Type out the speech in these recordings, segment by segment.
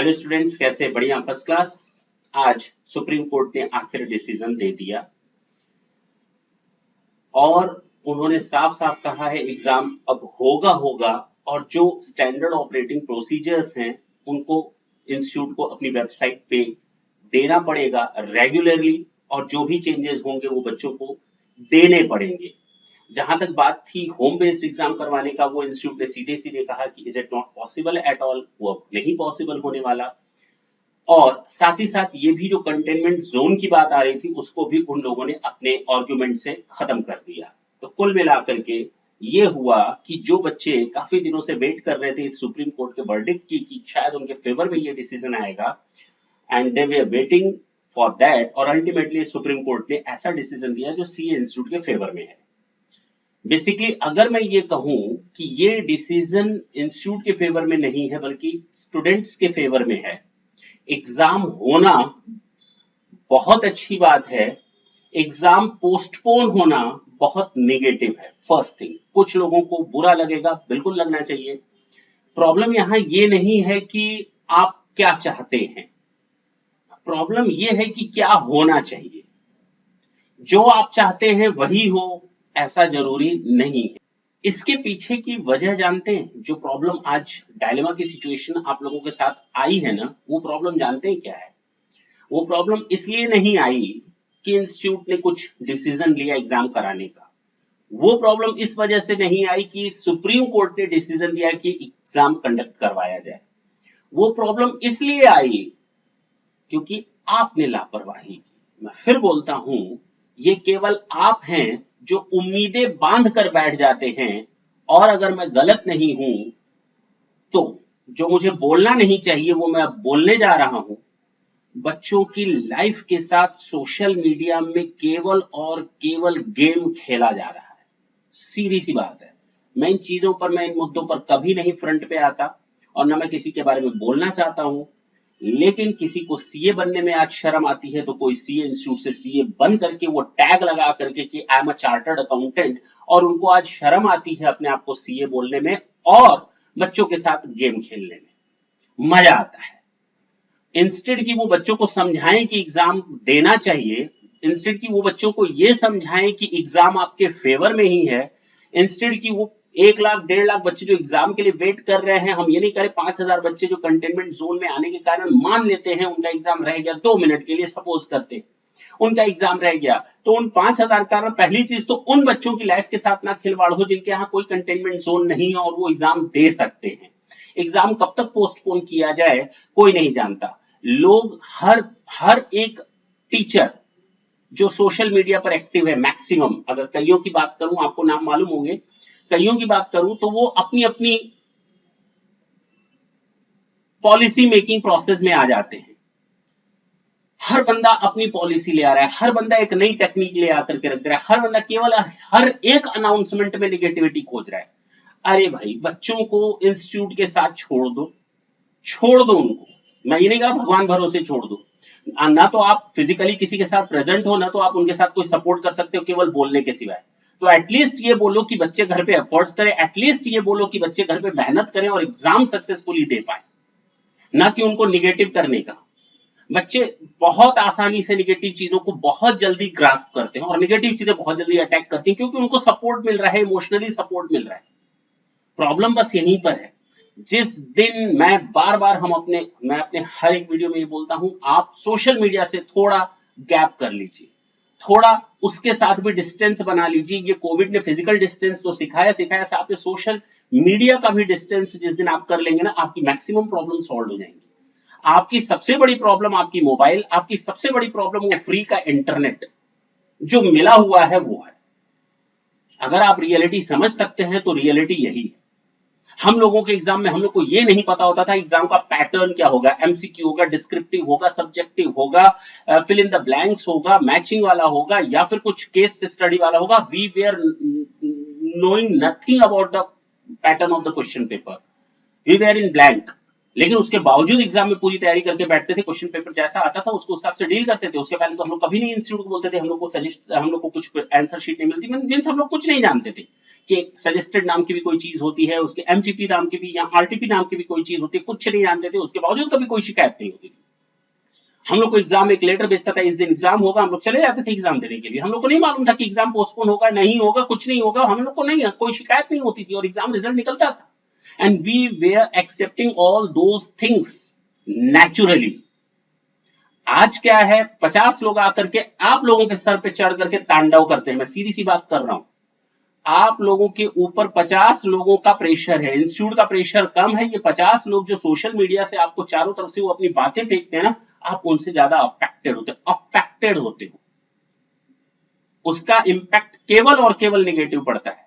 Hello students, कैसे? बढ़िया, first class. आज सुप्रीम कोर्ट ने आखिर डिसीजन दे दिया और उन्होंने साफ साफ कहा है एग्जाम अब होगा और जो स्टैंडर्ड ऑपरेटिंग प्रोसीजर्स हैं उनको इंस्टीट्यूट को अपनी वेबसाइट पे देना पड़ेगा रेगुलरली, और जो भी चेंजेस होंगे वो बच्चों को देने पड़ेंगे। जहां तक बात थी होम बेस्ड एग्जाम करवाने का, वो इंस्टीट्यूट ने सीधे सीधे कहा कि is it not possible at all, वो अब नहीं पॉसिबल होने वाला। और साथ ही साथ ये भी जो कंटेनमेंट जोन की बात आ रही थी उसको भी उन लोगों ने अपने आर्गुमेंट से खत्म कर दिया। तो कुल मिलाकर के ये हुआ कि जो बच्चे काफी दिनों से वेट कर रहे थे इस सुप्रीम कोर्ट के वर्डिक्ट की कि शायद उनके फेवर में ये डिसीजन आएगा, and they were waiting for that, और अल्टीमेटली सुप्रीम कोर्ट ने ऐसा डिसीजन दिया जो सीए इंस्टीट्यूट के फेवर में है। बेसिकली अगर मैं ये कहूं कि ये डिसीजन इंस्टीट्यूट के फेवर में नहीं है बल्कि स्टूडेंट्स के फेवर में है। एग्जाम होना बहुत अच्छी बात है, एग्जाम पोस्टपोन होना बहुत नेगेटिव है। फर्स्ट थिंग, कुछ लोगों को बुरा लगेगा, बिल्कुल लगना चाहिए। प्रॉब्लम यहां ये नहीं है कि आप क्या चाहते हैं, प्रॉब्लम ये है कि क्या होना चाहिए। जो आप चाहते हैं वही हो ऐसा जरूरी नहीं है। इसके पीछे की वजह जानते हैं? जो प्रॉब्लम आज डायलेमा की सिचुएशन आप लोगों के साथ आई है ना, वो प्रॉब्लम जानते हैं क्या है? वो प्रॉब्लम इसलिए नहीं आई कि इंस्टीट्यूट ने कुछ डिसीजन लिया एग्जाम कराने का। वो प्रॉब्लम इस वजह से नहीं आई कि सुप्रीम कोर्ट ने डिसीजन दिया कि एग्जाम कंडक्ट करवाया जाए। वो प्रॉब्लम इसलिए आई क्योंकि आपने लापरवाही की। मैं फिर बोलता हूं, ये केवल आप हैं जो उम्मीदें बांध कर बैठ जाते हैं, और अगर मैं गलत नहीं हूं तो जो मुझे बोलना नहीं चाहिए वो मैं अब बोलने जा रहा हूं। बच्चों की लाइफ के साथ सोशल मीडिया में केवल और केवल गेम खेला जा रहा है। सीधी सी बात है। मैं इन चीजों पर, मैं इन मुद्दों पर कभी नहीं फ्रंट पे आता और ना मैं किसी के बारे में बोलना चाहता हूं, लेकिन किसी को सीए बनने में आज शर्म आती है तो कोई सीए इंस्टीट्यूट से सीए बन करके वो टैग लगा करके कि I am a chartered accountant, और उनको आज शर्म आती है अपने आप को सीए बोलने में और बच्चों के साथ गेम खेलने में। मजा आता है। इंस्टेड की वो बच्चों को समझाएं कि एग्जाम देना चाहिए, इंस्टेड की वो बच्चों को ये समझाएं कि एग्जाम आपके फेवर में ही है, इंस्टेड की वो 1 लाख 1.5 लाख बच्चे जो एग्जाम के लिए वेट कर रहे हैं, हम ये नहीं करें 5,000 बच्चे जो कंटेनमेंट जोन में आने के कारण मान लेते हैं उनका एग्जाम रह गया 2 मिनट के लिए, सपोज करते उनका एग्जाम रह गया, तो उन 5,000 कारण पहली चीज तो उन बच्चों की लाइफ के साथ ना खिलवाड़ हो जिनके यहाँ कोई कंटेनमेंट जोन नहीं है और वो एग्जाम दे सकते हैं। एग्जाम कब तक पोस्टपोन किया जाए कोई नहीं जानता। लोग हर एक टीचर जो सोशल मीडिया पर एक्टिव है, मैक्सिमम, अगर कईयों की बात करूं, आपको नाम मालूम होंगे, कईयों की बात करूं तो वो अपनी अपनी पॉलिसी मेकिंग प्रोसेस में आ जाते हैं। हर बंदा अपनी पॉलिसी ले आ रहा है, हर बंदा एक नई टेक्निक ले आकर के रख दे रहा है, हर बंदा केवल हर एक अनाउंसमेंट में निगेटिविटी खोज रहा है। अरे भाई, बच्चों को इंस्टीट्यूट के साथ छोड़ दो उनको। मैं ये नहीं कहा भगवान भरोसे छोड़ दो, ना तो आप फिजिकली किसी के साथ प्रेजेंट हो, ना तो आप उनके साथ कोई सपोर्ट कर सकते हो केवल बोलने के सिवाय। तो एटलीस्ट ये बोलो कि बच्चे घर पे एफर्ट्स करें, एटलीस्ट ये बोलो कि बच्चे घर पे मेहनत करें और एग्जाम सक्सेसफुली दे पाए, ना कि उनको निगेटिव करने का। बच्चे बहुत आसानी से निगेटिव चीजों को बहुत जल्दी ग्रास्प करते हैं और निगेटिव चीजें बहुत जल्दी अटैक करती हैं क्योंकि उनको सपोर्ट मिल रहा है, इमोशनली सपोर्ट मिल रहा है। प्रॉब्लम बस यहीं पर है। जिस दिन मैं अपने हर एक वीडियो में ये बोलता हूं, आप सोशल मीडिया से थोड़ा गैप कर लीजिए, थोड़ा उसके साथ भी डिस्टेंस बना लीजिए। ये कोविड ने फिजिकल डिस्टेंस तो सिखाया, साथ में सोशल मीडिया का भी डिस्टेंस जिस दिन आप कर लेंगे ना, आपकी मैक्सिमम प्रॉब्लम सॉल्व हो जाएंगी। आपकी सबसे बड़ी प्रॉब्लम आपकी मोबाइल, आपकी सबसे बड़ी प्रॉब्लम वो फ्री का इंटरनेट जो मिला हुआ है वो है। अगर आप रियलिटी समझ सकते हैं तो रियलिटी यही है। हम लोगों के एग्जाम में हम लोग को ये नहीं पता होता था एग्जाम का पैटर्न क्या होगा, एमसीक्यू होगा, डिस्क्रिप्टिव होगा, सब्जेक्टिव होगा, फिल इन द ब्लैंक्स होगा, मैचिंग वाला होगा, या फिर कुछ केस स्टडी वाला होगा। We were knowing nothing about the pattern of the question paper, we were in blank. लेकिन उसके बावजूद एग्जाम में पूरी तैयारी करके बैठते थे, क्वेश्चन पेपर जैसा आता था उसको हिसाब से डील करते थे। उसके पहले तो हम लोग कभी नहीं इंस्टीट्यूट को बोलते थे, हम लोग को कुछ आंसर शीट नहीं मिलती, मींस हम लोग कुछ नहीं जानते थे कि सजेस्टेड नाम की भी कोई चीज होती है, उसके एमटीपी नाम की भी या आरटीपी नाम की भी कोई चीज होती है, कुछ नहीं जानते थे। उसके बावजूद कभी कोई शिकायत नहीं होती थी। हम लोग को एग्जाम एक लेटर भेजता था, इस दिन एग्जाम होगा, हम लोग चले जाते थे एग्जाम देने के लिए। हम लोग को नहीं मालूम था कि एग्जाम पोस्टपोन होगा, नहीं होगा, कुछ नहीं होगा, हम लोग को नहीं, कोई शिकायत नहीं होती थी और एग्जाम रिजल्ट निकलता था। And we were accepting all those things naturally. आज क्या है, 50 लोग आकर के आप लोगों के सर पे चढ़ करके तांडव करते हैं। मैं सीधी सी बात कर रहा हूं, आप लोगों के ऊपर 50 लोगों का प्रेशर है, इंस्टीट्यूट का प्रेशर कम है। ये 50 लोग जो सोशल मीडिया से आपको चारों तरफ से वो अपनी बातें फेंकते हैं ना, आप उनसे ज्यादा अफेक्टेड होते हो। उसका इंपैक्ट केवल और केवल नेगेटिव पड़ता है।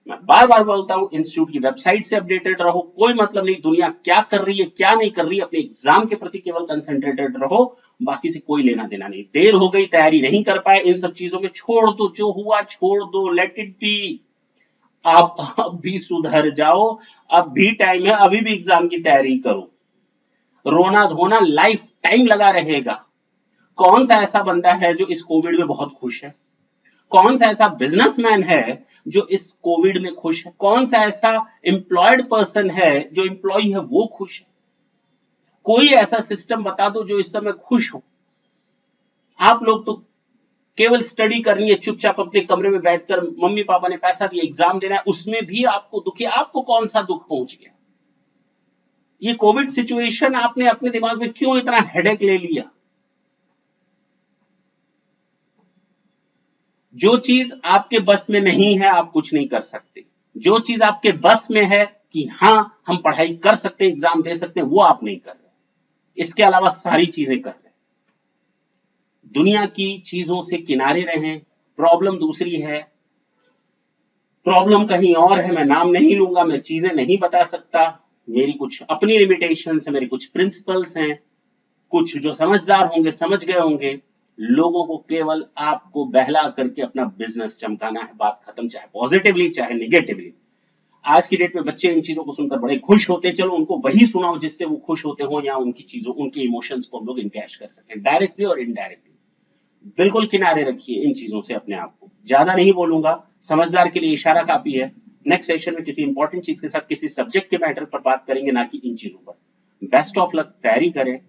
मैं बार बार बोलता हूं, इंस्टीट्यूट की वेबसाइट से अपडेटेड रहो, कोई मतलब नहीं दुनिया क्या कर रही है क्या नहीं कर रही है, अपने एग्जाम के प्रति केवल कंसंट्रेटेड रहो, बाकी से कोई लेना देना नहीं। देर हो गई, तैयारी नहीं कर पाए, इन सब चीजों में छोड़ दो, जो हुआ छोड़ दो, लेट इट बी। आप अब भी सुधर जाओ, अब भी टाइम है, अभी भी एग्जाम की तैयारी करो। रोना धोना लाइफ टाइम लगा रहेगा। कौन सा ऐसा बंदा है जो इस कोविड में बहुत खुश है? कौन सा ऐसा बिजनेसमैन है जो इस कोविड में खुश है? कौन सा ऐसा एम्प्लॉयड पर्सन है जो एम्प्लॉय है वो खुश है? कोई ऐसा सिस्टम बता दो जो इस समय खुश हो। आप लोग तो केवल स्टडी करनी है, चुपचाप अपने कमरे में बैठकर, मम्मी पापा ने पैसा दिया एग्जाम देना है, उसमें भी आपको दुख है। आपको कौन सा दुख पहुंच गया? ये कोविड सिचुएशन आपने अपने दिमाग में क्यों इतना हेडेक ले लिया? जो चीज आपके बस में नहीं है आप कुछ नहीं कर सकते। जो चीज आपके बस में है कि हां हम पढ़ाई कर सकते हैं, एग्जाम दे सकते हैं, वो आप नहीं कर रहे। इसके अलावा सारी चीजें कर रहे। दुनिया की चीजों से किनारे रहें। प्रॉब्लम दूसरी है, प्रॉब्लम कहीं और है, मैं नाम नहीं लूंगा, मैं चीजें नहीं बता सकता। मेरी कुछ अपनी लिमिटेशंस है, मेरे कुछ प्रिंसिपल्स हैं, कुछ जो समझदार होंगे समझ गए होंगे। लोगों को केवल आपको बहला करके अपना बिजनेस चमकाना है, बात खत्म, चाहे पॉजिटिवली चाहे नेगेटिवली। आज की डेट में बच्चे इन चीजों को सुनकर बड़े खुश होते हैं, चलो उनको वही सुनाओ जिससे वो खुश होते हो, या उनकी चीजों, उनके इमोशंस को हम लोग इनकैश कर सकें, डायरेक्टली और इनडायरेक्टली। बिल्कुल किनारे रखिए इन चीजों से अपने आप को। ज्यादा नहीं बोलूंगा, समझदार के लिए इशारा काफी है। नेक्स्ट सेशन में किसी इंपॉर्टेंट चीज के साथ, किसी सब्जेक्ट के मैटर पर बात करेंगे, ना कि इन चीजों पर। बेस्ट ऑफ लक, तैयारी करें।